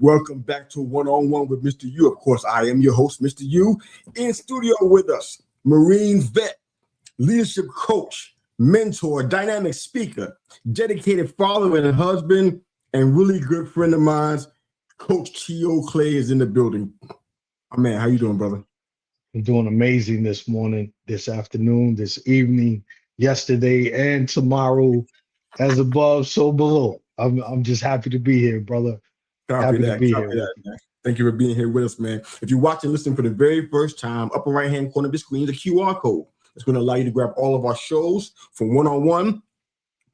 Welcome back to One-on-One with Mr. U. Of course, I am your host, Mr. U. In studio with us, Marine vet, leadership coach, mentor, dynamic speaker, dedicated father and husband, and really good friend of mine, Coach T.O. Clay is in the building. Oh, man, how you doing, brother? I'm doing amazing this morning, this afternoon, this evening, yesterday, and tomorrow. As above, so below. I'm just happy to be here, brother. Happy to be here with you. Man. Thank you for being here with us, man. If you're watching, listen for the very first time, upper right-hand corner of the screen is a QR code. It's going to allow you to grab all of our shows from One-on-One,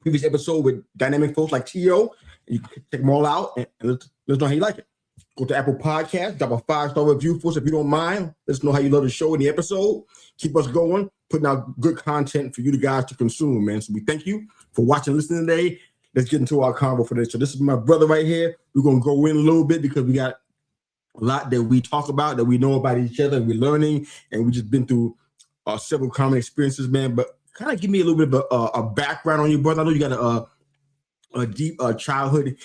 previous episode with dynamic folks like T.O. You can check them all out and let us know how you like it. Go to Apple Podcasts, drop a 5-star review for us if you don't mind. Let us know how you love the show and the episode. Keep us going, putting out good content for you guys to consume, man. So we thank you for watching and listening today. Let's get into our convo for today. So this is my brother right here. We're going to go in a little bit because we got a lot that we talk about, that we know about each other, and we're learning, and we just been through several common experiences, man. But kind of give me a little bit of a background on you, brother. I know you got a deep childhood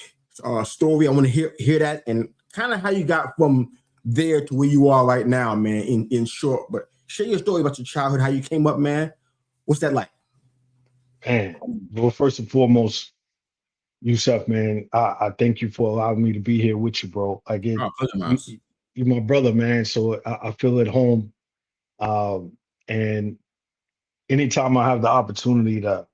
story. I want to hear that, and kind of how you got from there to where you are right now, man, in short. But share your story about your childhood, how you came up, man. What's that like? Man, well, first and foremost, Yusuf, man, I thank you for allowing me to be here with you, bro. I get you my brother, man, so I feel at home. And anytime I have the opportunity to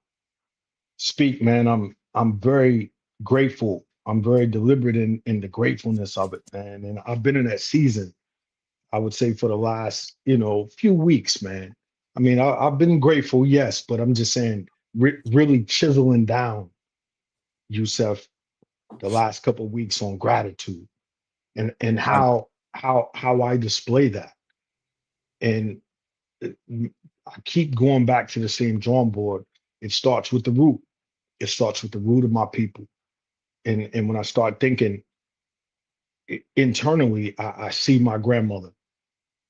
speak, man, I'm very grateful. I'm very deliberate in the gratefulness of it, man. And I've been in that season, I would say, for the last, few weeks, man. I mean, I've been grateful, yes, but I'm just saying, really chiseling down, Yusuf, the last couple of weeks on gratitude and how I display that. And I keep going back to the same drawing board. It starts with the root. It starts with the root of my people. And when I start thinking internally, I see my grandmother,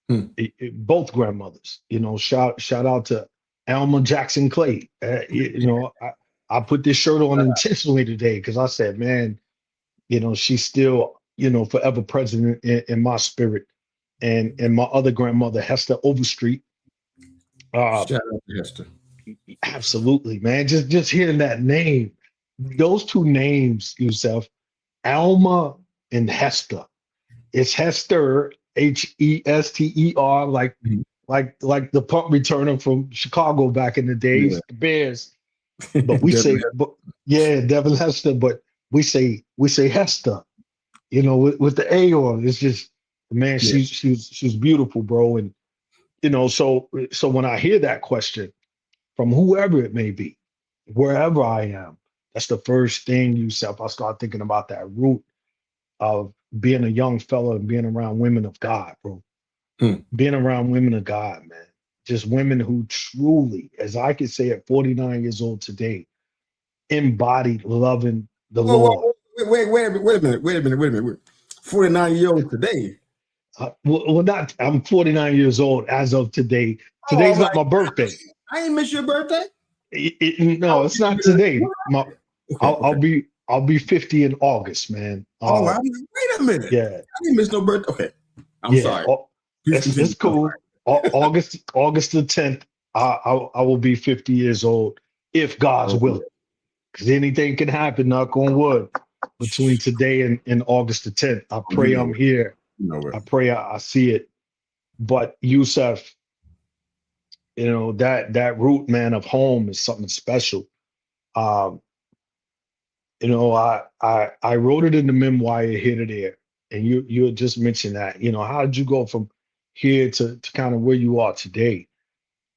both grandmothers. Shout out to Alma Jackson Clay. I put this shirt on intentionally today because I said, man, she's still, forever present in my spirit. And my other grandmother, Hester Overstreet. Shout out to Hester. Absolutely, man. Just hearing that name, those two names, Yusuf, Alma and Hester. It's Hester, Hester, like the punt returner from Chicago back in the days, the Bears. But we say, Devin Hester, but we say Hester, with the A on. It's just, man, she's beautiful, bro. And so when I hear that question from whoever it may be, wherever I am, that's the first thing, Yusuf, I start thinking about that root of being a young fella and being around women of God, bro. Being around women of God, man. Just women who truly, as I could say at 49 years old today, embodied loving the Lord. Wait a minute. 49-year-old today. Not. I'm 49 years old as of today. Today's not my birthday. I ain't miss your birthday. No, it's not today. I'll be 50 in August, man. Wait a minute. Yeah, I didn't miss no birthday. Okay, I'm sorry. It's cool. August the 10th, I will be 50 years old if God's willing. Because anything can happen, knock on wood, between today and August the 10th. I pray I'm here. I pray I see it. But Yusuf, that root, man, of home is something special. I wrote it in the memoir Here to There, and you had just mentioned that. How did you go from here to kind of where you are today?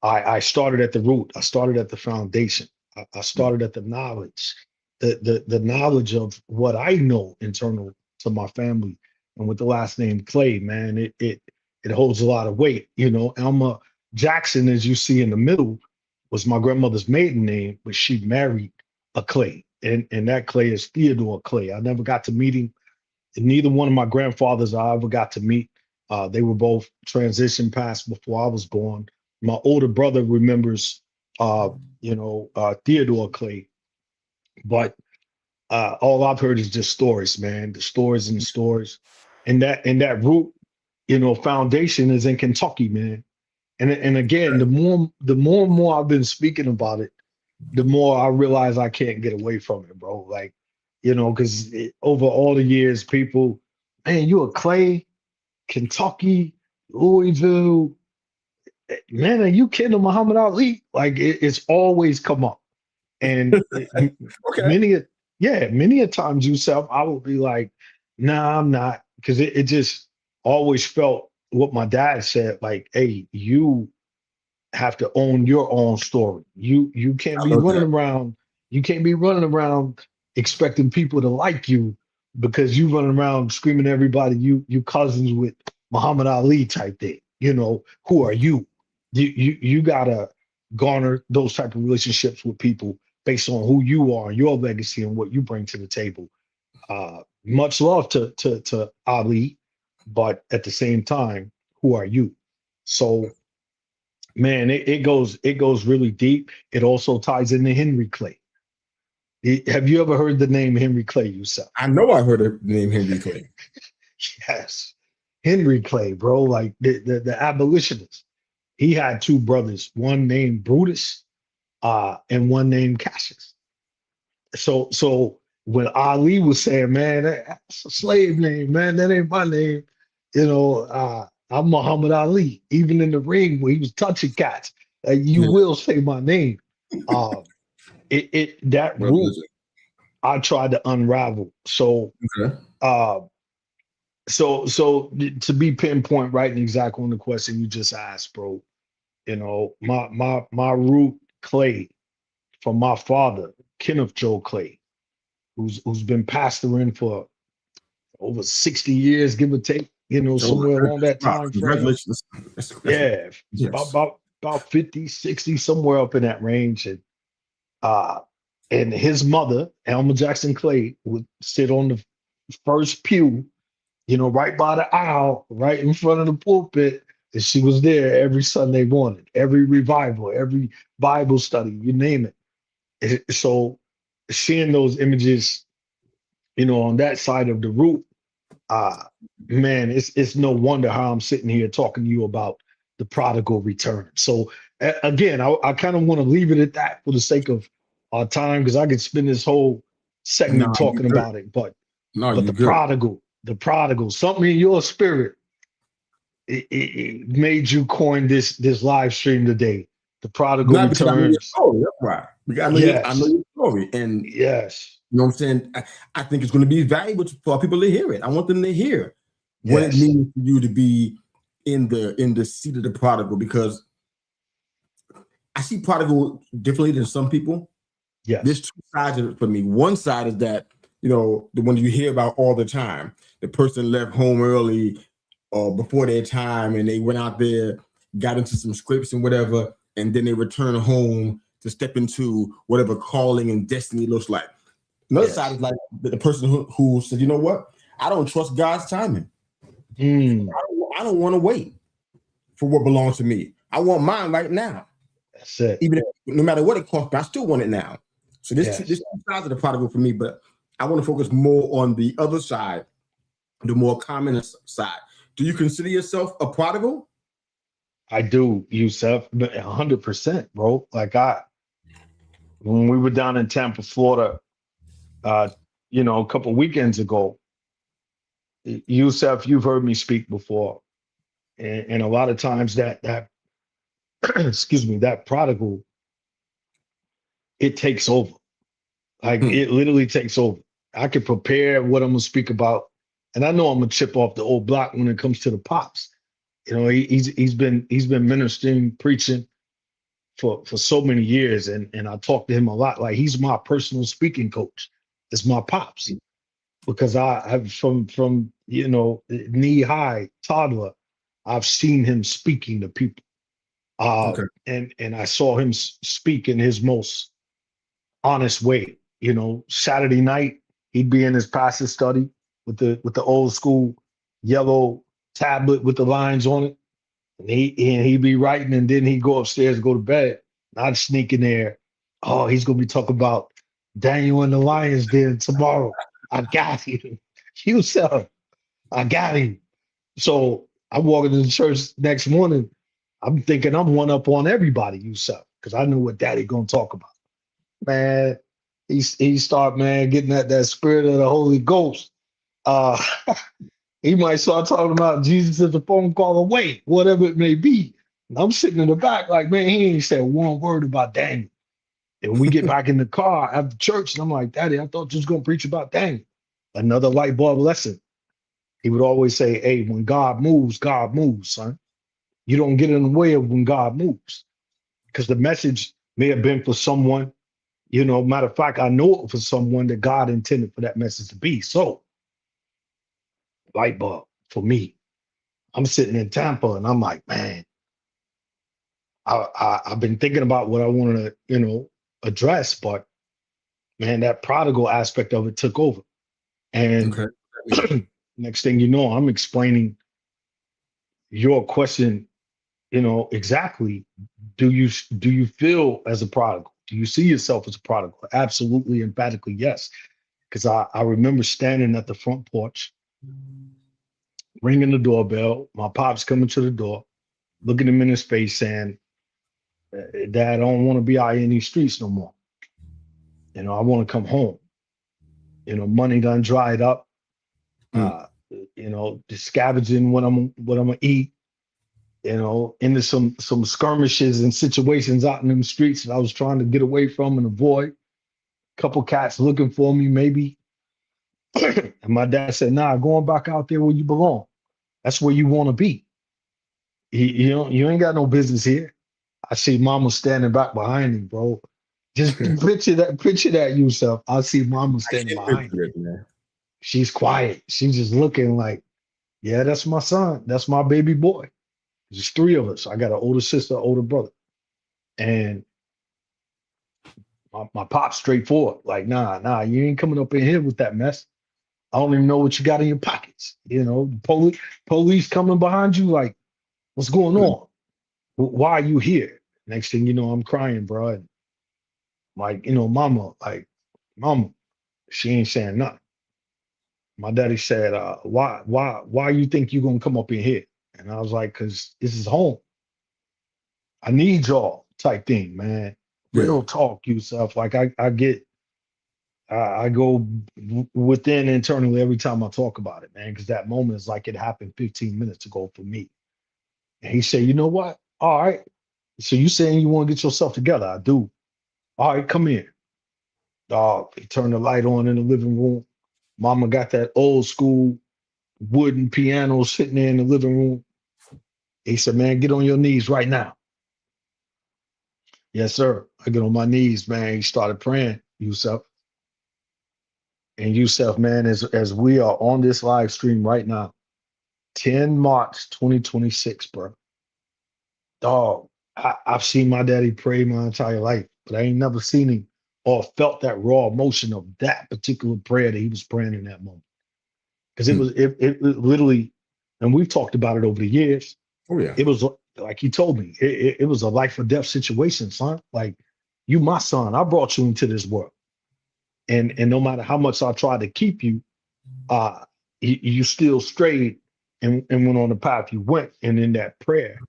I started at the root. I started at the foundation. I started at the knowledge, the knowledge of what I know internal to my family, and with the last name Clay, man, it holds a lot of weight. Alma Jackson, as you see in the middle, was my grandmother's maiden name, but she married a Clay, and that Clay is Theodore Clay. I never got to meet him. And neither one of my grandfathers I ever got to meet. They were both transition past before I was born. My older brother remembers, Theodore Clay, but all I've heard is just stories, man. The stories and the stories, and that root, foundation is in Kentucky, man. And again, the more and more I've been speaking about it, the more I realize I can't get away from it, bro. Like, because over all the years, people, man, you a Clay, Kentucky, Louisville, man, are you kidding Muhammad Ali? Like, it's always come up. And Okay. many a times, Yusef, I would be like, nah, I'm not. Because it just always felt what my dad said, like, hey, you have to own your own story. You can't I be love running that. around. You can't be running around expecting people to like you because you running around screaming at everybody you cousins with Muhammad Ali type thing. Who are you? You gotta garner those type of relationships with people based on who you are, your legacy, and what you bring to the table. Much love to Ali, but at the same time, who are you? So, man, it goes really deep. It also ties into Henry Clay. Have you ever heard the name Henry Clay yourself? I know I heard the name Henry Clay. Yes, Henry Clay, bro, like the abolitionist. He had two brothers, one named Brutus, and one named Cassius. So when Ali was saying, man, that's a slave name, man, that ain't my name. I'm Muhammad Ali. Even in the ring where he was touching cats, you Yeah. will say my name. Uh, that root I tried to unravel. So, Okay. so to be pinpoint right and exact on the question you just asked, bro. My root Clay from my father, Kenneth Joe Clay, who's been pastoring for over 60 years, give or take, Oh my somewhere along goodness. that Wow. time frame. Congratulations. That's Yeah, about yes. about about 50, 60, somewhere up in that range. Uh and his mother, Elma Jackson Clay, would sit on the first pew, right by the aisle, right in front of the pulpit. And she was there every Sunday morning, every revival, every Bible study, you name it. So seeing those images, on that side of the root, uh, man, it's no wonder how I'm sitting here talking to you about the prodigal return. So again, I kind of want to leave it at that for the sake of our time, because I could spend this whole segment No, you talking good. about it. But No, but you good. the prodigal, something in your spirit, it made you coin this live stream today. The prodigal Not because I know your returns. story. That's why. Because I know Yes, your story. And yes, you know what I'm saying? I think it's going to be valuable for people to hear it. I want them to hear what it yes, means for you to be in the seat of the prodigal, because I see prodigal differently than some people. There's yes, two sides of it for me. One side is that, the one you hear about all the time. The person left home early or before their time, and they went out there, got into some scripts and whatever, and then they return home to step into whatever calling and destiny looks like. Another side yes. is like the person who said, you know what? I don't trust God's timing. Mm, I don't want to wait for what belongs to me. I want mine right now. that's it. Even if, no matter what it costs me, I still want it now. So this Yes. two sides of the prodigal for me, but I want to focus more on the other side, the more common side. Do you consider yourself a prodigal? I do, Yusef, 100%, bro. Like when we were down in Tampa, Florida, uh, a couple weekends ago, Yusef, you've heard me speak before, and a lot of times that excuse me, that prodigal, it takes over. Like Hmm. it literally takes over. I can prepare what I'm gonna speak about, and I know I'm gonna chip off the old block when it comes to the pops. He's been ministering, preaching for so many years, and I talk to him a lot. Like he's my personal speaking coach. It's my pops, because I have from knee high toddler, I've seen him speaking to people. Okay. And I saw him speak in his most honest way. Saturday night he'd be in his pastor study with the old school yellow tablet with the lines on it, and he'd be writing, and then he'd go upstairs, go to bed. And I'd sneak in there. Oh, he's gonna be talking about Daniel and the Lions Den tomorrow. I got you. Yusuf, I got him. So I walk into the church next morning. I'm thinking I'm one up on everybody, Yusuf, because I know what Daddy gonna talk about. Man, he start, man, getting that spirit of the Holy Ghost. Uh he might start talking about Jesus is a phone call away, whatever it may be. And I'm sitting in the back like, man, he ain't said one word about Daniel. And we get back in the car after church, and I'm like, Daddy, I thought you was gonna preach about Daniel. Another light bulb lesson. He would always say, hey, when God moves, son. You don't get in the way of when God moves. Because the message may have been for someone, matter of fact, I know it for someone that God intended for that message to be. So, light bulb for me. I'm sitting in Tampa and I'm like, man, I've been thinking about what I want to, address, but man, that prodigal aspect of it took over. And next thing you know, I'm explaining your question, exactly. Do you feel as a prodigal? Do you see yourself as a prodigal? Absolutely, emphatically, yes. Because I remember standing at the front porch, ringing the doorbell, my pops coming to the door, looking him in his face saying, Dad, I don't want to be out in these streets no more. I want to come home. Money done dried up. Just scavenging what I'm gonna eat. Into some skirmishes and situations out in them streets that I was trying to get away from and avoid. Couple cats looking for me, maybe. And my dad said, nah, going back out there where you belong. That's where you want to be. You ain't got no business here. I see mama standing back behind him, bro. Just picture that yourself. I see mama standing behind him. Man. She's quiet. She's just looking like, yeah, that's my son. That's my baby boy. There's three of us. I got an older sister, older brother. And my pop's straightforward. Like, nah, you ain't coming up in here with that mess. I don't even know what you got in your pockets. Police coming behind you, like, what's going on? Why are you here? Next thing you know, I'm crying, bro. And like, mama, she ain't saying nothing. My daddy said, why you think you gonna come up in here? And I was like, cause this is home. I need y'all type thing, man. Real talk, yourself. Like I go within internally every time I talk about it, man, because that moment is like it happened 15 minutes ago for me. And he said, you know what? All right. So you saying you want to get yourself together? I do. All right, come here. Dog, he turned the light on in the living room. Mama got that old school wooden piano sitting there in the living room. He said, man, get on your knees right now. Yes, sir. I get on my knees, man. He started praying, Yusuf. And Yusuf, man, as we are on this live stream right now, 10 March 2026, bro. Dog, I've seen my daddy pray my entire life, but I ain't never seen him or felt that raw emotion of that particular prayer that he was praying in that moment. Because it literally, and we've talked about it over the years. Oh, yeah. It was like he told me, it was a life or death situation, son. Like, you my son, I brought you into this world. And no matter how much I tried to keep you, you still strayed and went on the path you went. And in that prayer,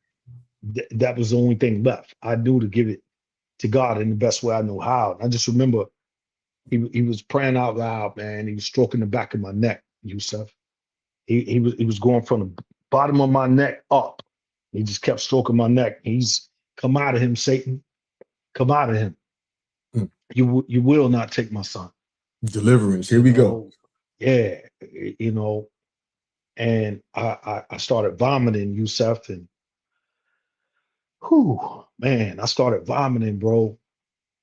that was the only thing left. I knew to give it to God in the best way I know how. And I just remember he was praying out loud, man. He was stroking the back of my neck, Yusuf. He was going from the bottom of my neck up. He just kept stroking my neck. He's come out of him, Satan. Come out of him. You will not take my son. Deliverance. Here we go. Yeah, and I started vomiting, Yusuf, and man, I started vomiting, bro.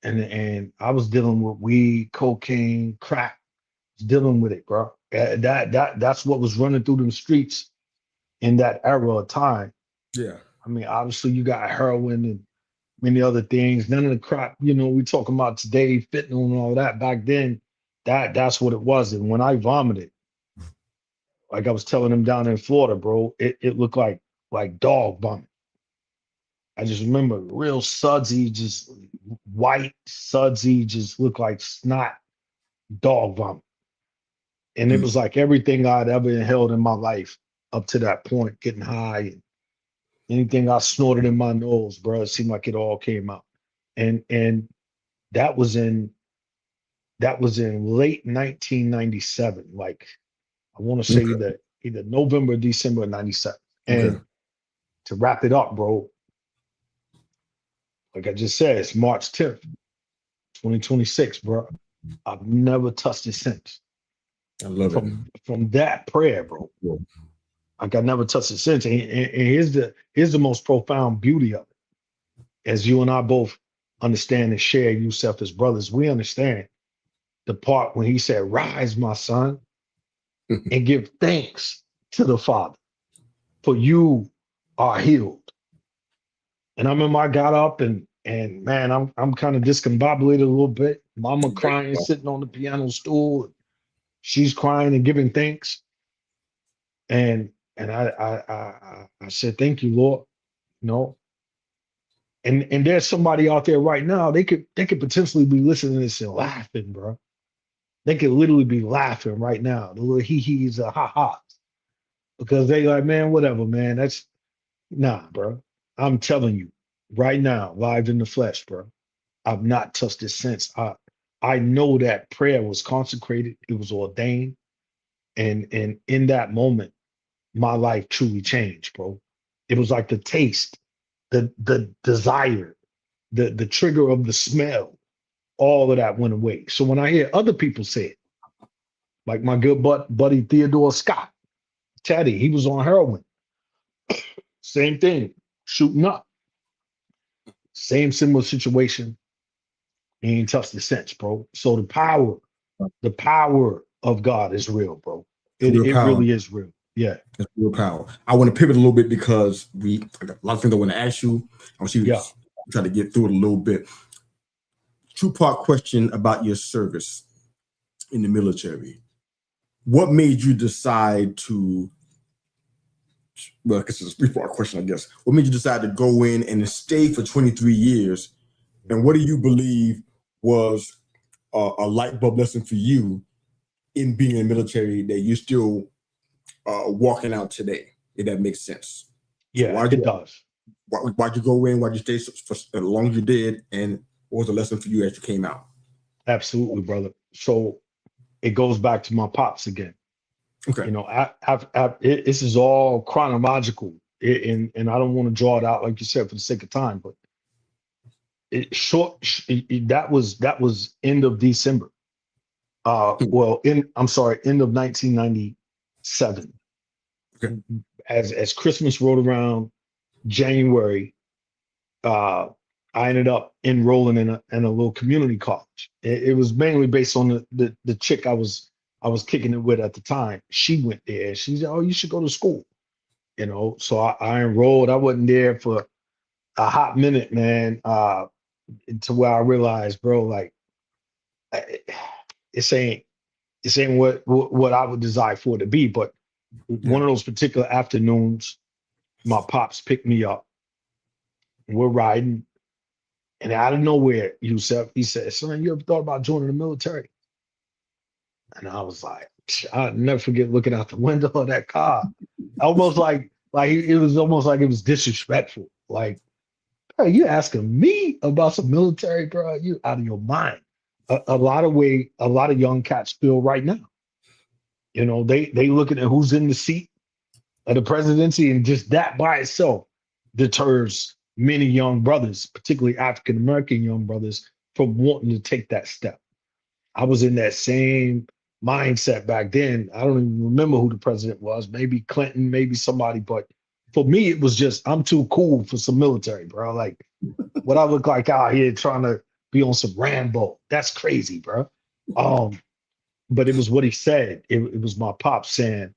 And I was dealing with weed, cocaine, crack, dealing with it, bro. That's what was running through them streets in that era of time. Yeah. I mean, obviously you got heroin and many other things. None of the crap, we talking about today, fentanyl and all that. Back then, that's what it was. And when I vomited, like I was telling him down in Florida, bro, it looked like dog vomit. I just remember real sudsy, just white, sudsy, just looked like snot, dog vomit. And it was like everything I'd ever inhaled in my life up to that point, getting high, and anything I snorted in my nose, bro, it seemed like it all came out. And that was in late 1997. Like I want to say that either November or December of 97. And to wrap it up, bro, like I just said, it's March 10th, 2026, bro. I've never touched it since. I love it. From that prayer, bro. Yeah. Like I never touched it since. And here's the most profound beauty of it. As you and I both understand and share Yusef as brothers, we understand the part when he said, "Rise, my son, and give thanks to the Father, for you are healed." And I remember I got up and man, I'm kind of discombobulated a little bit. Mama crying, sitting on the piano stool. She's crying and giving thanks. And I said, "Thank you, Lord." You know, and there's somebody out there right now. They could potentially be listening to this and laughing, bro. They could literally be laughing right now. The little hee-hees, ha-has. Because they like, man, whatever, man. That's nah, bro. I'm telling you, right now, live in the flesh, bro. I've not touched it since. I know that prayer was consecrated, it was ordained, and in that moment, my life truly changed, bro. It was like the taste, the desire, the trigger of the smell, all of that went away. So when I hear other people say it, like my good buddy Theodore Scott, Teddy, he was on heroin. Same thing, shooting up. Same similar situation. He ain't touched the sense, bro. So the power of God is real, bro. It really is real. Yeah. It's real power. I want to pivot a little bit because I got a lot of things I want to ask you. I want you to try to get through it a little bit. Two-part question about your service in the military. What made you decide to, well, I guess it's a three-part question, I guess. What made you decide to go in and stay for 23 years? And what do you believe was a light bulb lesson for you in being in the military that you're still walking out today, if that makes sense? Yeah, So it does. Why'd you go in? Why'd you stay for as long as you did? And what was the lesson for you as you came out? Absolutely, brother. So it goes back to my pops again. Okay. You know, this is all chronological, and I don't want to draw it out like you said for the sake of time, but that was end of December. Well, end of 1997. Okay. As Christmas rolled around, January, I ended up enrolling in a little community college. It was mainly based on the chick I was kicking it with at the time. She went there. She said, "Oh, you should go to school." You know, so I enrolled. I wasn't there for a hot minute, man, to where I realized, bro, like this ain't what I would desire for it to be. But one of those particular afternoons, my pops picked me up. We're riding. And out of nowhere, Yusef, he said, "Son, you ever thought about joining the military?" And I was like, I'll never forget looking out the window of that car. Almost like it was almost like it was disrespectful. Like, "Hey, you asking me about some military, bro? You out of your mind." A lot of young cats feel right now. You know, they looking at who's in the seat of the presidency, and just that by itself deters many young brothers, particularly African American young brothers, from wanting to take that step. I was in that same mindset back then. I don't even remember who the president was, maybe Clinton, maybe somebody, but for me, it was just, I'm too cool for some military, bro. Like what I look like out here trying to be on some Rambo. That's crazy, bro. But it was what he said. It was my pop saying,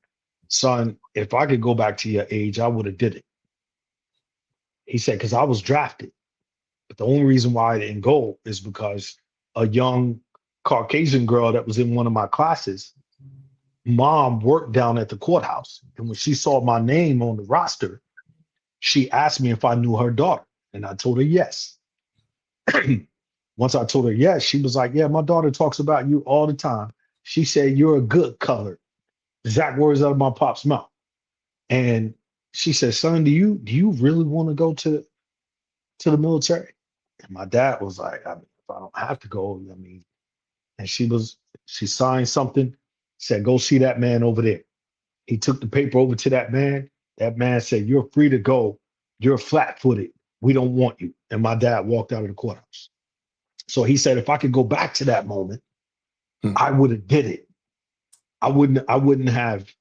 "Son, if I could go back to your age, I would have did it." He said, "Because I was drafted. But the only reason why I didn't go is because a young Caucasian girl that was in one of my classes, mom worked down at the courthouse. And when she saw my name on the roster, she asked me if I knew her daughter. And I told her yes. Once I told her yes, she was like, yeah, my daughter talks about you all the time. She said, you're a good color. Exact words out of my pop's mouth. And she said, son, do you really want to go to the military? And my dad was like, I mean, if I don't have to go, I mean, and she signed something, said, go see that man over there. He took the paper over to that man. That man said, you're free to go. You're flat-footed. We don't want you. And my dad walked out of the courthouse. So he said, if I could go back to that moment, I would have did it. I wouldn't have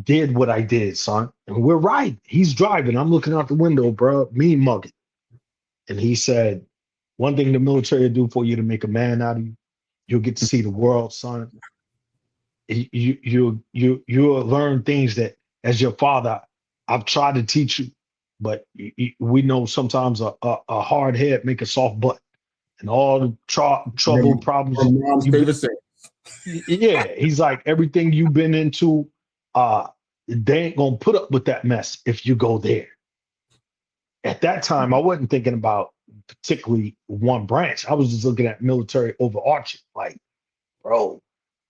did what I did, son. And we're right. He's driving. I'm looking out the window, bro. Me mugging. And he said, one thing the military will do for you to make a man out of you, you'll get to see the world, son. You'll learn things that, as your father, I've tried to teach you, but we know sometimes a hard head make a soft butt, and all the trouble problems. Yeah, he's like, everything you've been into, they ain't gonna put up with that mess if you go there. At that time, I wasn't thinking about particularly one branch. I was just looking at military overarching. Like, bro,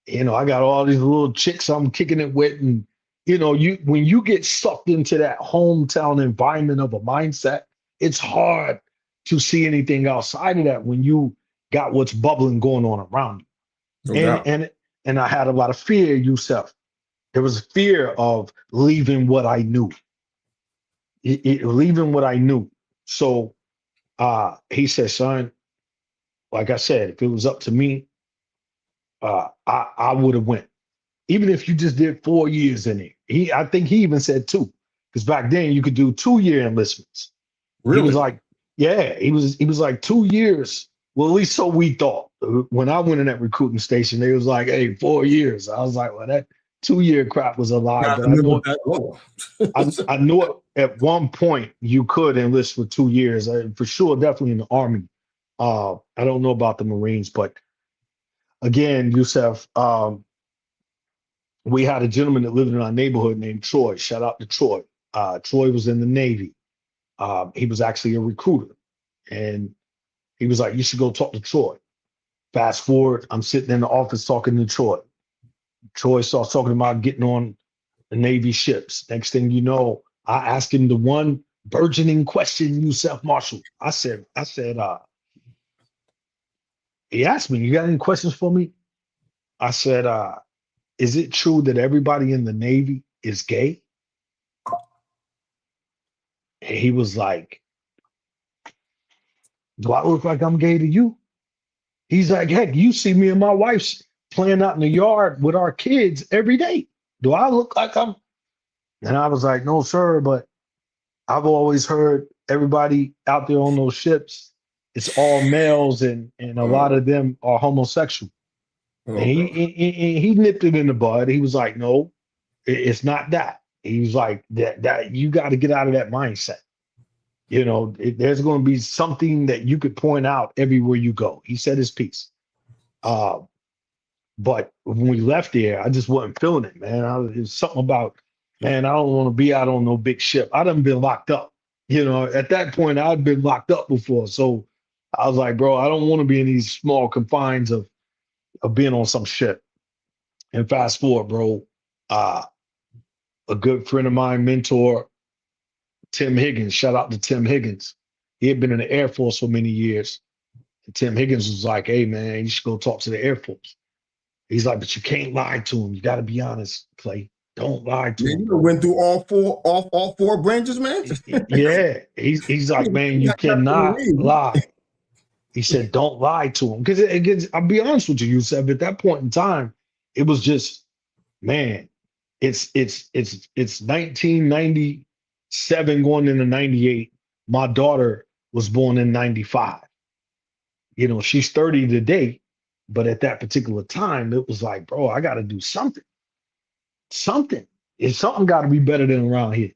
I got all these little chicks I'm kicking it with, and when you get sucked into that hometown environment of a mindset, it's hard to see anything outside of that when you got what's bubbling going on around you. And I had a lot of fear, Yusef. There was fear of leaving what I knew. Leaving what I knew. So he said, son, like I said, if it was up to me, I would have went. Even if you just did 4 years in it. I think he even said 2, because back then you could do 2-year enlistments. Really? He was like, yeah, he was like 2 years. Well, at least so we thought. When I went in that recruiting station, they was like, hey, 4 years. I was like, well, that 2-year crap was a lie. But I knew it at one point you could enlist for 2 years. For sure, definitely in the Army. I don't know about the Marines, but again, Yusef, we had a gentleman that lived in our neighborhood named Troy. Shout out to Troy. Troy was in the Navy. He was actually a recruiter. And he was like, you should go talk to Troy. Fast forward, I'm sitting in the office talking to Troy. Troy starts talking about getting on the Navy ships. Next thing you know, I asked him the one burgeoning question, Yusef Marshall. I said, he asked me, you got any questions for me? I said, is it true that everybody in the Navy is gay? And he was like, do I look like I'm gay to you? He's like, heck, you see me and my wife playing out in the yard with our kids every day. Do I look like I'm? And I was like, no, sir, but I've always heard everybody out there on those ships, it's all males, and a lot of them are homosexual. And he nipped it in the bud. He was like, no, it's not that. He was like, that you got to get out of that mindset. There's going to be something that you could point out everywhere you go. He said his piece. But when we left there, I just wasn't feeling it, man. It was something about, man, I don't want to be out on no big ship. I done been locked up. At that point, I'd been locked up before. So I was like, bro, I don't want to be in these small confines of being on some ship. And fast forward, bro, a good friend of mine, mentor, Tim Higgins, shout out to Tim Higgins. He had been in the Air Force for many years. And Tim Higgins was like, hey, man, you should go talk to the Air Force. He's like, but you can't lie to him. You got to be honest, Clay. Don't lie to him. You went through all four branches, man. Yeah. He's like, man, you cannot lie. He said, don't lie to him. Because I'll be honest with you, Yusef, at that point in time, it was just, man, it's 1997 going into 98. My daughter was born in 95. She's 30 today, but at that particular time, it was like, bro, I got to do something. Something got to be better than around here.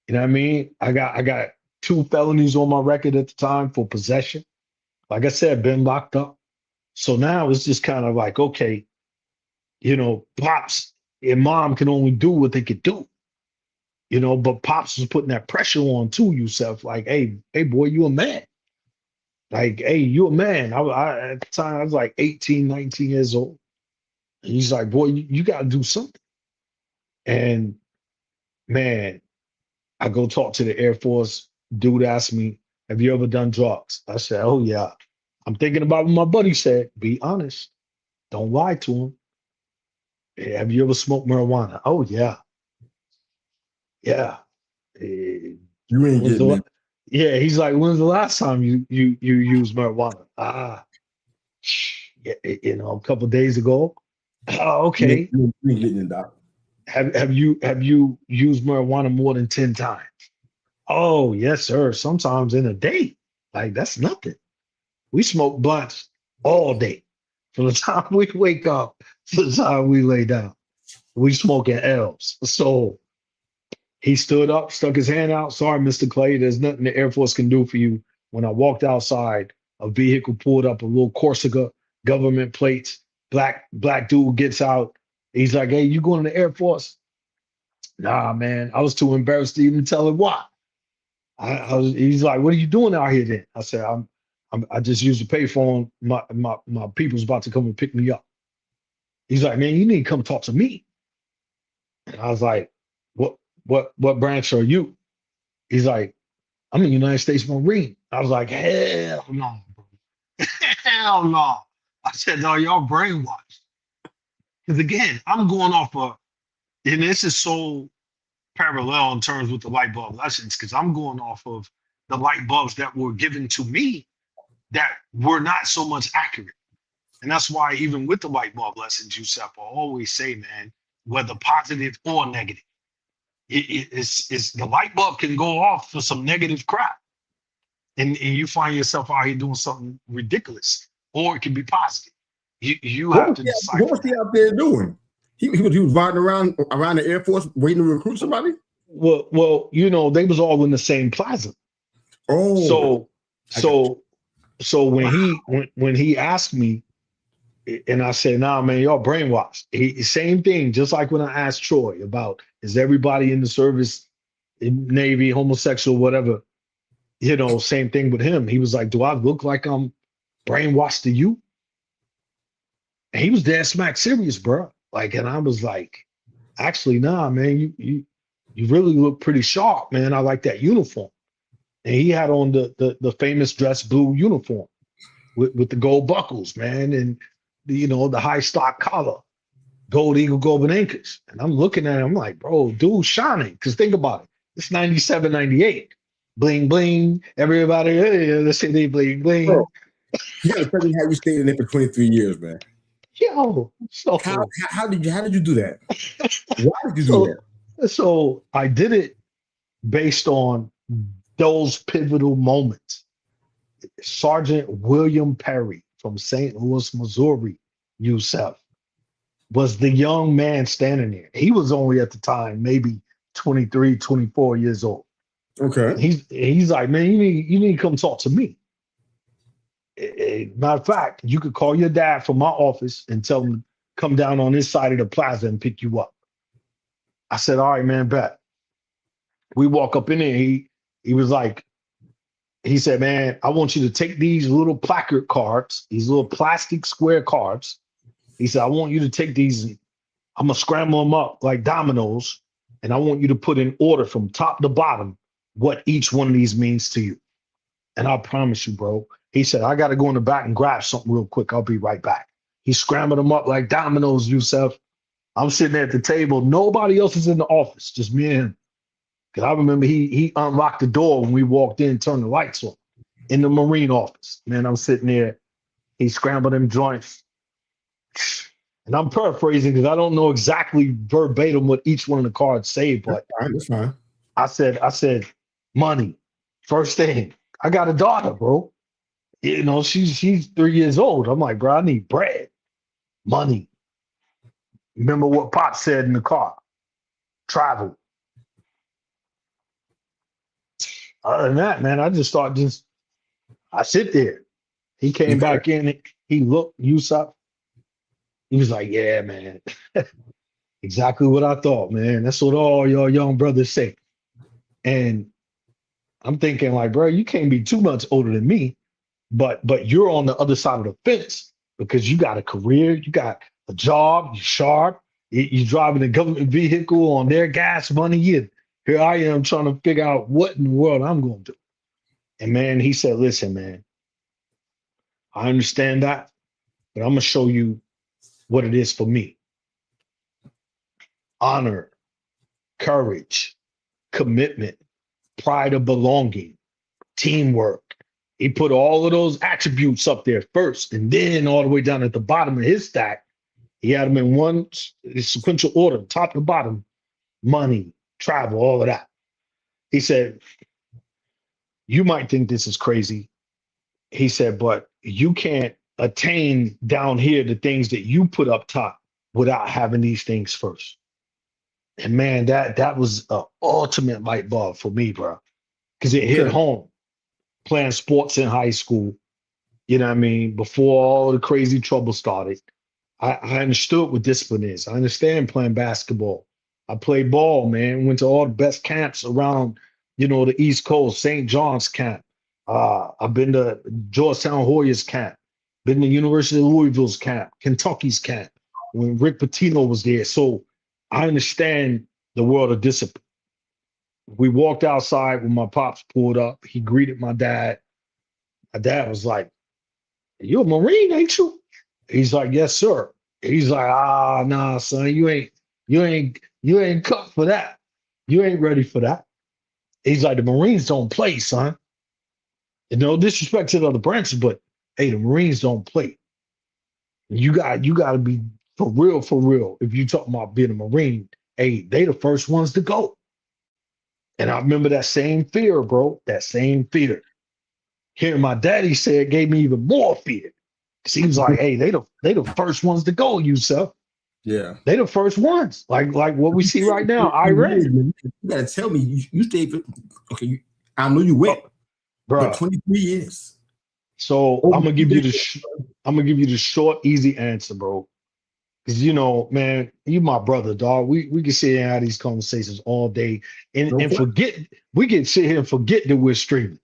You know what I mean? I got 2 felonies on my record at the time for possession. Like I said, been locked up. So now it's just kind of like, okay, pops and mom can only do what they could do. but Pops was putting that pressure on too, Yusef. Like, hey, boy, you a man. Like, hey, you a man. At the time, I was like 18, 19 years old. And he's like, boy, you got to do something. And man, I go talk to the Air Force. Dude asked me, have you ever done drugs? I said, oh, yeah. I'm thinking about what my buddy said. Be honest. Don't lie to him. Hey, have you ever smoked marijuana? Oh, yeah. Yeah. You ain't getting it. Yeah, he's like, when's the last time you used marijuana? Yeah, a couple of days ago. Oh, okay. You ain't getting it, Doc. Have you used marijuana more than 10 times? Oh, yes, sir. Sometimes in a day. Like, that's nothing. We smoke blunts all day. From the time we wake up to the time we lay down. We smoking L's. So he stood up, stuck his hand out. Sorry, Mr. Clay, there's nothing the Air Force can do for you. When I walked outside, a vehicle pulled up, a little Corsica, government plates. Black dude gets out. He's like, hey, you going to the Air Force? Nah, man. I was too embarrassed to even tell him why. He's like, what are you doing out here then? I said, I just used the payphone. My people's about to come and pick me up. He's like, man, you need to come talk to me. And I was like, what branch are you? He's like, I'm a United States Marine. I was like, hell no, bro. Hell no. I said, no, y'all brainwashed. Because again, I'm going off and this is so parallel in terms with the light bulb lessons, because I'm going off of the light bulbs that were given to me that were not so much accurate. And that's why even with the light bulb lessons, Yusef, I always say, man, whether positive or negative, it's the light bulb can go off for some negative crap. And you find yourself out here doing something ridiculous, or it can be positive. You have to decide. What was he out there doing? He was riding around the Air Force waiting to recruit somebody? Well, they was all in the same plaza. Oh. So when he asked me, and I said, nah, man, y'all brainwashed. Same thing, just like when I asked Troy about, is everybody in the service, in Navy, homosexual, whatever, same thing with him. He was like, do I look like I'm brainwashed to you? And he was dead smack serious, bro. Like, and I was like, actually, nah, man, you really look pretty sharp, man. I like that uniform. And he had on the famous dress blue uniform with the gold buckles, man, and the high stock collar, gold eagle golden anchors. And I'm looking at him, I'm like, bro, dude, shining. Because think about it, it's 97, 98. Bling bling. Everybody, hey, let's say they bling bling. Bro, you gotta tell me how you stayed in there for 23 years, man. Yo, so how did you do that? Why did you do that? So I did it based on those pivotal moments. Sergeant William Perry from St. Louis, Missouri, Yusef, was the young man standing there. He was only at the time maybe 23, 24 years old. Okay. He's like, man, you need to come talk to me. Matter of fact, you could call your dad from my office and tell him come down on this side of the plaza and pick you up. I said, all right, man, bet. We walk up in there. He was like, he said, man, I want you to take these little placard cards, these little plastic square cards. He said, I want you to take these. I'm going to scramble them up like dominoes. And I want you to put in order from top to bottom what each one of these means to you. And I promise you, bro. He said, I got to go in the back and grab something real quick. I'll be right back. He scrambled them up like dominoes, Yusef. I'm sitting there at the table. Nobody else is in the office, just me and him. Because I remember he unlocked the door when we walked in, turned the lights on in the Marine office. Man, I'm sitting there. He scrambled them joints. And I'm paraphrasing because I don't know exactly verbatim what each one of the cards say, but that's fine. I said, money. First thing. I got a daughter, bro. She's 3 years old. I'm like, bro, I need bread. Money. Remember what Pop said in the car. Travel. Other than that, man, I just thought I sit there. He came back in. He looked, Yusuf. He was like, yeah, man. Exactly what I thought, man. That's what all y'all young brothers say. And I'm thinking like, bro, you can't be too much older than me, but you're on the other side of the fence because you got a career, you got a job, you're sharp, you're driving a government vehicle on their gas money. And here I am trying to figure out what in the world I'm going to do. And man, he said, listen, man, I understand that, but I'm gonna show you what it is for me. Honor, courage, commitment, pride of belonging, teamwork. He put all of those attributes up there first, and then all the way down at the bottom of his stack, he had them in one sequential order, top to bottom: money, travel, all of that. He said, you might think this is crazy. He said, but you can't attain down here the things that you put up top without having these things first. And man, that was an ultimate light bulb for me, bro, because it hit home. Playing sports in high school, you know what I mean, before all the crazy trouble started, I understood what discipline is. I understand playing basketball. I played ball, man. Went to all the best camps around, the East Coast, St. John's camp. I've been to Georgetown Hoyas camp, been to University of Louisville's camp, Kentucky's camp, when Rick Pitino was there. So I understand the world of discipline. We walked outside when my pops pulled up. He greeted my dad. My dad was like, "You a Marine, ain't you?" He's like, "Yes, sir." He's like, nah, son, you ain't cut for that. You ain't ready for that. He's like, the Marines don't play, son. And no disrespect to the other branches, but hey, the Marines don't play. You got to be for real, for real. If you talking about being a Marine, hey, they the first ones to go. And I remember that same fear, bro. That same fear. Hearing my daddy say it gave me even more fear. Cause he was like, hey, they the first ones to go, Yusuf. Yeah. They the first ones. Like what we see right now, Iran. You gotta tell me you stayed for I know you went, bro. 23 years. So I'm gonna give you the short, easy answer, bro. Cause man, you my brother, dog. We can sit here and have these conversations all day and forget we can sit here and forget that we're streaming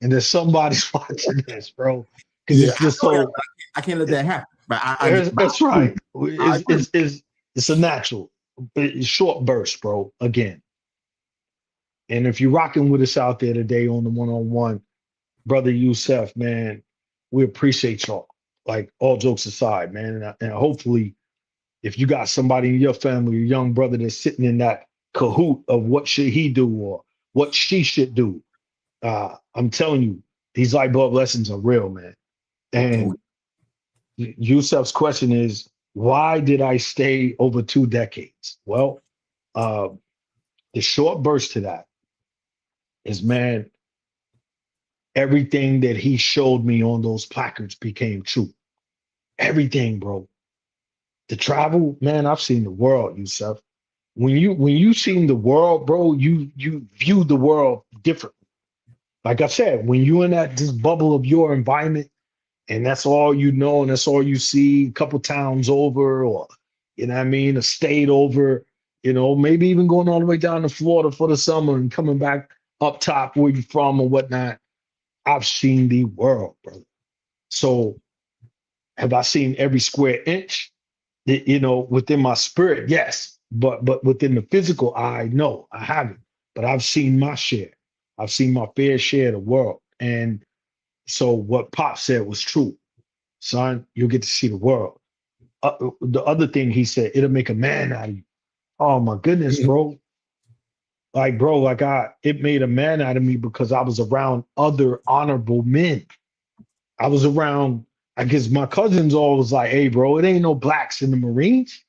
and that somebody's watching this, bro. Because it's just so I can't let that happen. But that's right. It's a natural, it's short burst, bro. Again. And if you're rocking with us out there today on the one-on-one, brother Yusuf, man, we appreciate y'all. Like all jokes aside, man, and hopefully, if you got somebody in your family, your young brother that's sitting in that cahoot of what should he do or what she should do, I'm telling you, these LightBulb lessons are real, man. And Yusuf's question is, why did I stay over 2 decades? Well, the short burst to that is, man, everything that he showed me on those placards became true. Everything, bro. The travel, man, I've seen the world, Yusuf. When you seen the world, bro, you view the world differently. Like I said, when you in this bubble of your environment, and that's all you know, and that's all you see, a couple towns over, or what I mean, a state over, maybe even going all the way down to Florida for the summer and coming back up top where you're from or whatnot. I've seen the world, brother. So have I seen every square inch? Within my spirit, yes. But within the physical eye, no, I haven't. But I've seen my share. I've seen my fair share of the world. And so what Pop said was true. Son, you'll get to see the world. The other thing he said, it'll make a man out of you. Oh my goodness, bro. Like, bro, it made a man out of me because I was around other honorable men. I was around, I guess my cousins all was like, hey, bro, it ain't no blacks in the Marines.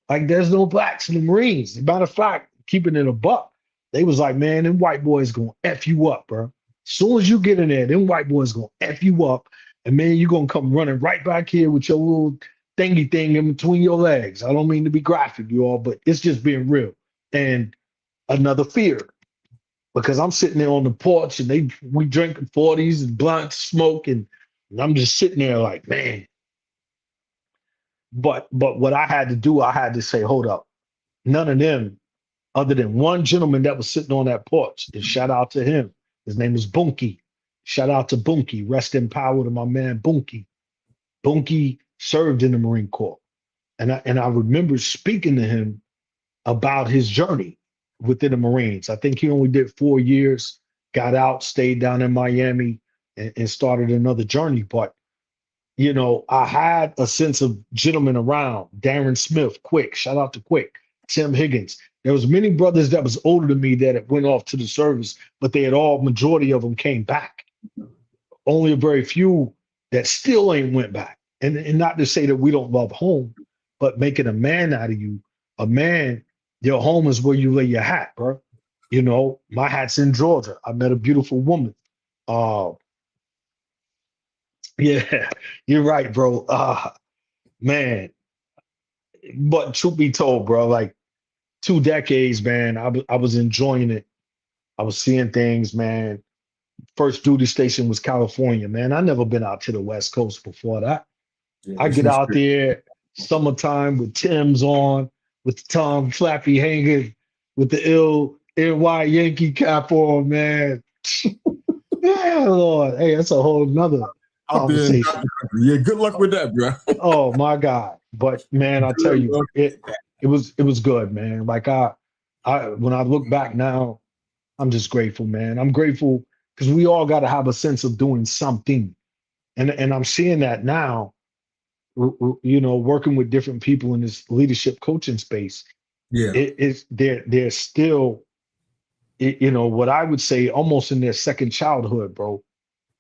Like, there's no blacks in the Marines. As a matter of fact, keeping it a buck, they was like, man, them white boys gonna F you up, bro. As soon as you get in there, them white boys gonna F you up. And man, you're gonna come running right back here with your little thingy thing in between your legs. I don't mean to be graphic, you all, but it's just being real. And another fear, because I'm sitting there on the porch and we drinking 40s and blunts, smoking, and I'm just sitting there like, man. But what I had to do, I had to say, hold up, none of them other than one gentleman that was sitting on that porch. And shout out to him. His name is Bunky. Shout out to Bunky. Rest in power to my man Bunky. Bunky served in the Marine Corps. And I remember speaking to him about his journey within the Marines. I think he only did 4 years, got out, stayed down in Miami, and started another journey. But, you know, I had a sense of gentlemen around. Darren Smith, Quick, shout out to Quick, Tim Higgins. There was many brothers that was older than me that had went off to the service, but they had all, majority of them came back. Only a very few that still ain't went back. And not to say that we don't love home, but making a man out of you, a man, your home is where you lay your hat, bro. You know, my hat's in Georgia. I met a beautiful woman. Yeah, you're right, bro. Man, but truth be told, bro, like 2 decades, man, I was enjoying it. I was seeing things, man. First duty station was California, man. I never been out to the West Coast before that. Yeah, I get out there summertime with Tim's on, with the Tom Flappy hanging, with the ill NY Yankee cap on, man. Yeah, Lord. Hey, that's a whole nother conversation. Yeah, good luck with that, bro. Oh my God. But man, I tell you, it was good, man. Like I when I look back now, I'm just grateful, man. I'm grateful because we all got to have a sense of doing something. And I'm seeing that now, you know, working with different people in this leadership coaching space. Yeah. They're still, you know, what I would say almost in their second childhood, bro.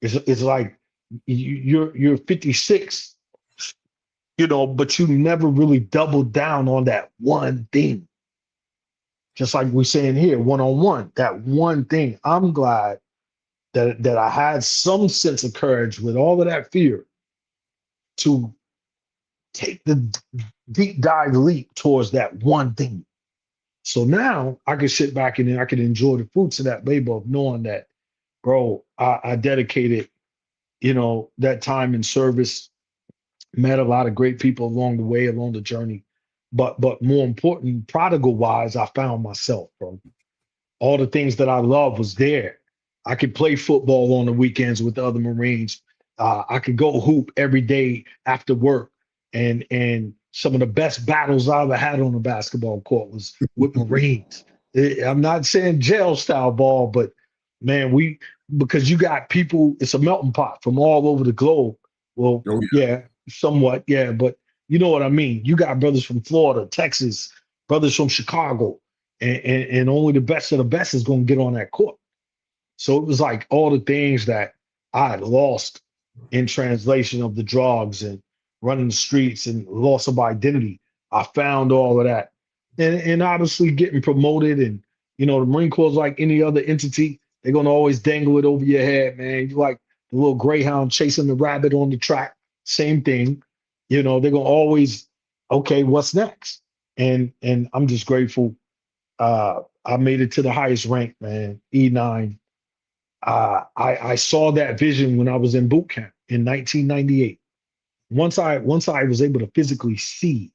It's like you're 56, you know, but you never really doubled down on that one thing. Just like we're saying here, one-on-one, that one thing. I'm glad that I had some sense of courage with all of that fear to take the deep dive leap towards that one thing. So now I can sit back and I can enjoy the fruits of that labor of knowing that, bro, I dedicated, you know, that time in service, met a lot of great people along the way, along the journey. But more important, prodigal wise, I found myself, bro. All the things that I love was there. I could play football on the weekends with the other Marines. I could go hoop every day after work. And some of the best battles I ever had on the basketball court was with Marines. I'm not saying jail style ball, but man, because you got people, it's a melting pot from all over the globe. Well, yeah, somewhat, yeah, but you know what I mean. You got brothers from Florida, Texas, brothers from Chicago, and only the best of the best is going to get on that court. So it was like all the things that I had lost in translation of the drugs and running the streets and loss of identity. I found all of that. And obviously getting promoted, and you know, the Marine Corps is like any other entity. They're gonna always dangle it over your head, man. You like the little greyhound chasing the rabbit on the track. Same thing. You know, they're gonna always, okay, what's next? And I'm just grateful. I made it to the highest rank, man, E9. I saw that vision when I was in boot camp in 1998. Once I was able to physically see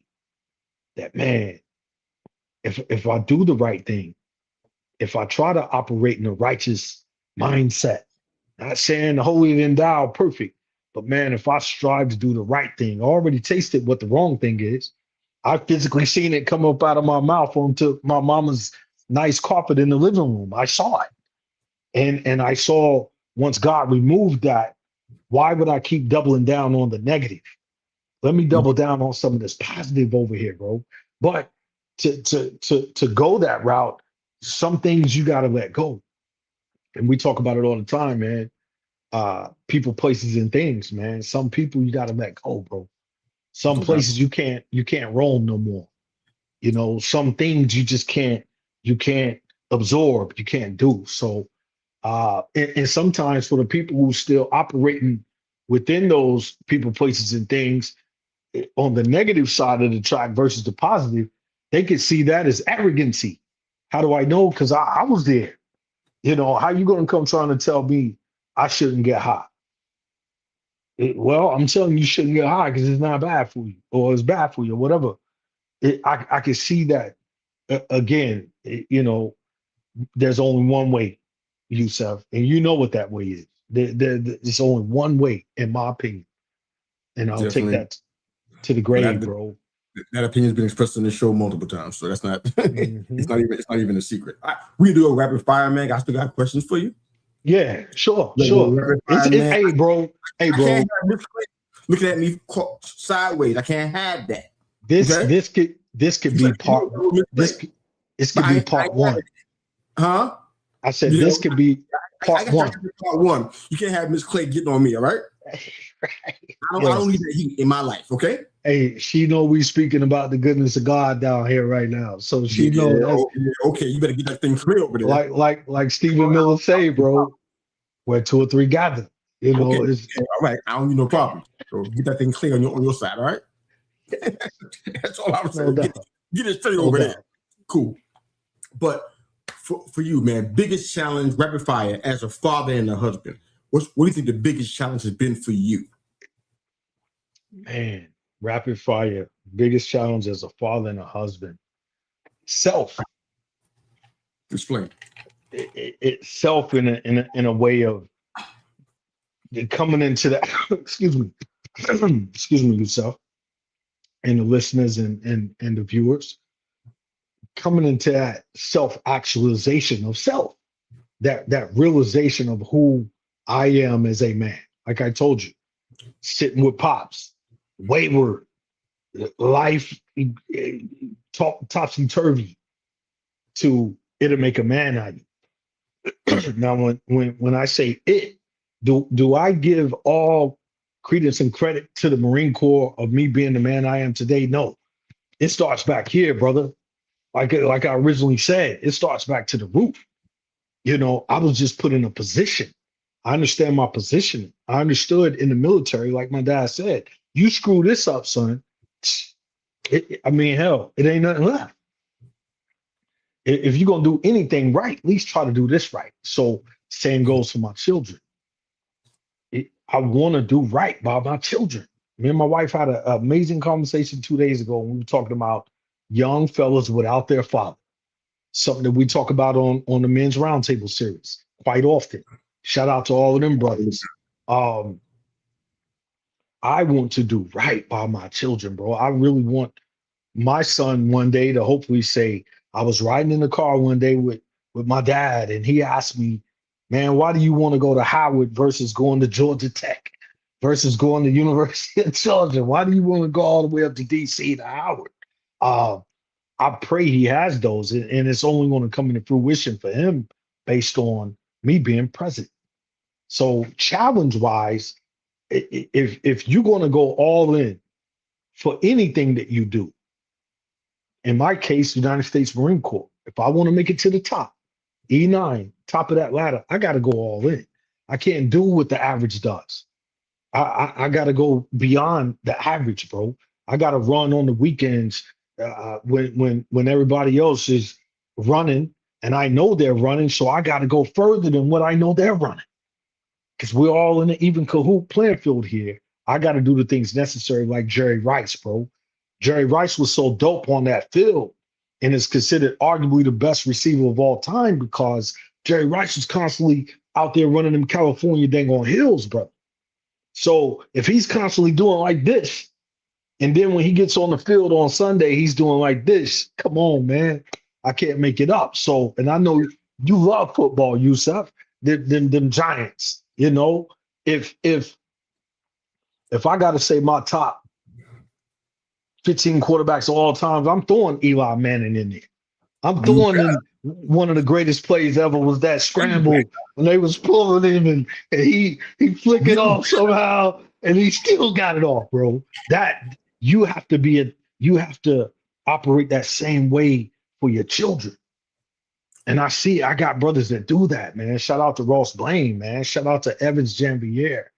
that, man, if I do the right thing, if I try to operate in a righteous mindset, not saying holier than thou perfect, but man, if I strive to do the right thing, I already tasted what the wrong thing is. I physically seen it come up out of my mouth onto my mama's nice carpet in the living room. I saw it. And I saw once God removed that, why would I keep doubling down on the negative? Let me double down on some of this positive over here, bro. But to go that route, some things you got to let go. And we talk about it all the time, man. People, places, and things, man. Some people you got to let go, bro. Some places you can't roam no more. You know, some things you can't absorb, you can't do. So and sometimes for the people who still operating within those people, places, and things, on the negative side of the track versus the positive, they could see that as arrogancy. How do I know? Because I was there. You know, how you going to come trying to tell me I shouldn't get high? Well, I'm telling you, you shouldn't get high because it's not bad for you, or it's bad for you, or whatever. I can see that again, there's only one way, Yusef, and you know what that way is. There's only one way, in my opinion, and I'll take Definitely. that to the grave, bro. That opinion has been expressed on the show multiple times, so that's not. Mm-hmm. It's not even a secret. We do a rapid fire, man. I still got questions for you. Yeah, sure. Rapid fire, man. Hey, bro. I can't have Miss Clay looking at me sideways. I can't have that. This could be part. This could be part one. Huh? I said this could be part one. Part one. You can't have Miss Clay getting on me, all right? Right. I don't need that heat in my life, okay? Hey, she know we speaking about the goodness of God down here right now, so she know that's okay. You better get that thing clear over there. Like Stephen Miller say, bro. Where two or three gather, Okay, all right. I don't need no problem. So get that thing clear on your side, all right? That's all I'm saying. Get it straight over there. Cool. But for you, man, biggest challenge, rapid fire, as a father and a husband. What do you think the biggest challenge has been for you? Man, rapid fire, biggest challenge as a father and a husband. Self. Explain. It's self in a way of coming into that. Excuse me, yourself, and the listeners and the viewers, coming into that self-actualization of self, that realization of who I am as a man. Like I told you, sitting with pops, wayward, life topsy-turvy, to it'll make a man out of you. Now, when I say it, do I give all credence and credit to the Marine Corps of me being the man I am today? No. It starts back here, brother. Like I originally said, it starts back to the root. I was just put in a position. I understand my position. I understood in the military, like my dad said, you screw this up, son. Hell, it ain't nothing left. If you're going to do anything right, at least try to do this right. So same goes for my children. I want to do right by my children. Me and my wife had an amazing conversation 2 days ago when we were talking about young fellas without their father. Something that we talk about on the Men's Roundtable series quite often. Shout out to all of them brothers. I want to do right by my children, bro. I really want my son one day to hopefully say, I was riding in the car one day with my dad, and he asked me, man, why do you want to go to Howard versus going to Georgia Tech versus going to University of Georgia? Why do you want to go all the way up to DC to Howard? I pray he has those, and it's only going to come into fruition for him based on me being present. So challenge-wise, if you're going to go all in for anything that you do, in my case, United States Marine Corps, if I want to make it to the top, E9, top of that ladder, I got to go all in. I can't do what the average does. I got to go beyond the average, bro. I got to run on the weekends when everybody else is running, and I know they're running, so I got to go further than what I know they're running. Because we're all in an even Kahoot playing field here. I got to do the things necessary, like Jerry Rice, bro. Jerry Rice was so dope on that field and is considered arguably the best receiver of all time because Jerry Rice was constantly out there running them California dang on hills, bro. So if he's constantly doing like this, and then when he gets on the field on Sunday, he's doing like this, come on, man. I can't make it up. So, and I know you love football, Yusef, them Giants, if I got to say my top 15 quarterbacks of all times, I'm throwing Eli Manning in there. I'm throwing in one of the greatest plays ever was that scramble when they was pulling him and he flicked it off somehow and he still got it off, bro. That you have to operate that same way for your children. And I got brothers that do that, man. Shout out to Ross Blaine, man. Shout out to Evans Janvier.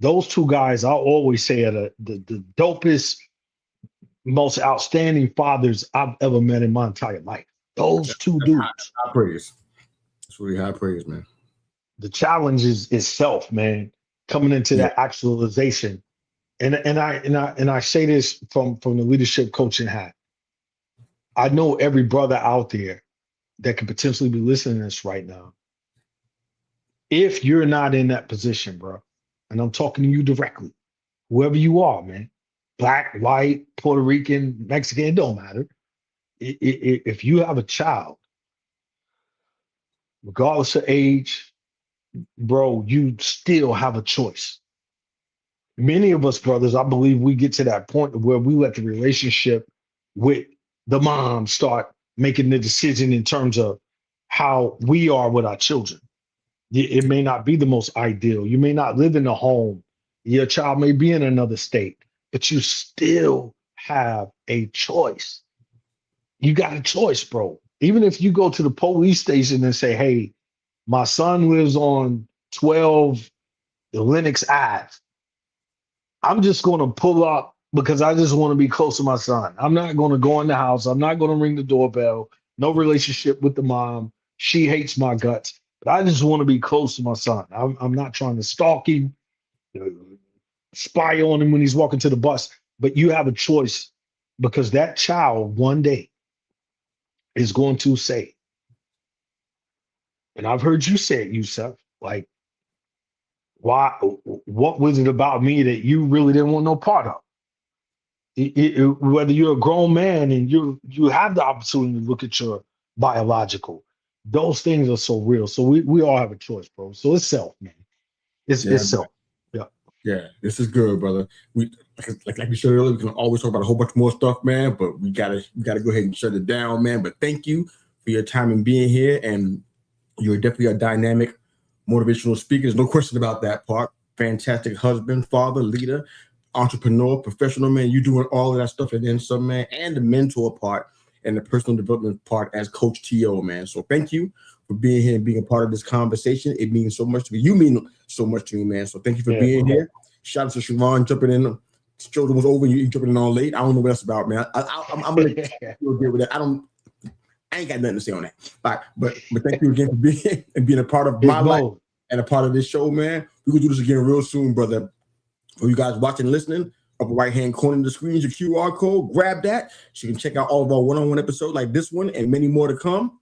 Those two guys, I always say, are the dopest, most outstanding fathers I've ever met in my entire life. Those two dudes. High praise. It's really high praise, man. The challenge is self, man. Coming into that actualization. And I say this from the leadership coaching hat. I know every brother out there that could potentially be listening to this right now. If you're not in that position, bro, and I'm talking to you directly, whoever you are, man, black, white, Puerto Rican, Mexican, it don't matter. If you have a child, regardless of age, bro, you still have a choice. Many of us brothers, I believe we get to that point where we let the relationship with the mom start making the decision in terms of how we are with our children. It may not be the most ideal. You may not live in a home. Your child may be in another state, but you still have a choice. You got a choice, bro. Even if you go to the police station and say, hey, my son lives on 12 Lenox Ave. I'm just going to pull up because I just want to be close to my son. I'm not going to go in the house. I'm not going to ring the doorbell. No relationship with the mom. She hates my guts, but I just want to be close to my son. I'm not trying to stalk him, spy on him when he's walking to the bus, but you have a choice because that child one day is going to say, and I've heard you say it, Yusef, like, why, what was it about me that you really didn't want no part of? Whether you're a grown man and you have the opportunity to look at your biological, those things are so real. So we all have a choice, bro. So it's self, man. It's self. Yeah. Yeah, this is good, brother. We like we said earlier, we can always talk about a whole bunch more stuff, man. But we gotta go ahead and shut it down, man. But thank you for your time and being here, and you're definitely a dynamic, motivational speaker. There's no question about that part. Fantastic husband, father, leader, entrepreneur, professional, man. You doing all of that stuff and then some, man, and the mentor part and the personal development part as Coach T.O., man. So thank you for being here and being a part of this conversation. It means so much to me. You mean so much to me, man. So thank you for being here. Shout out to Siobhan jumping in. Show was over. You jumping in on late. I don't know what that's about, man. I'm gonna deal with that. I ain't got nothing to say on that. All right, but thank you again for being a part of my life and a part of this show, man. We're gonna do this again real soon, brother. For you guys watching and listening, upper right-hand corner of the screen is your QR code. Grab that so you can check out all of our one-on-one episodes like this one and many more to come.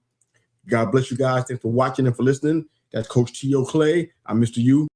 God bless you guys. Thanks for watching and for listening. That's Coach T.O. Clay. I'm Mr. U.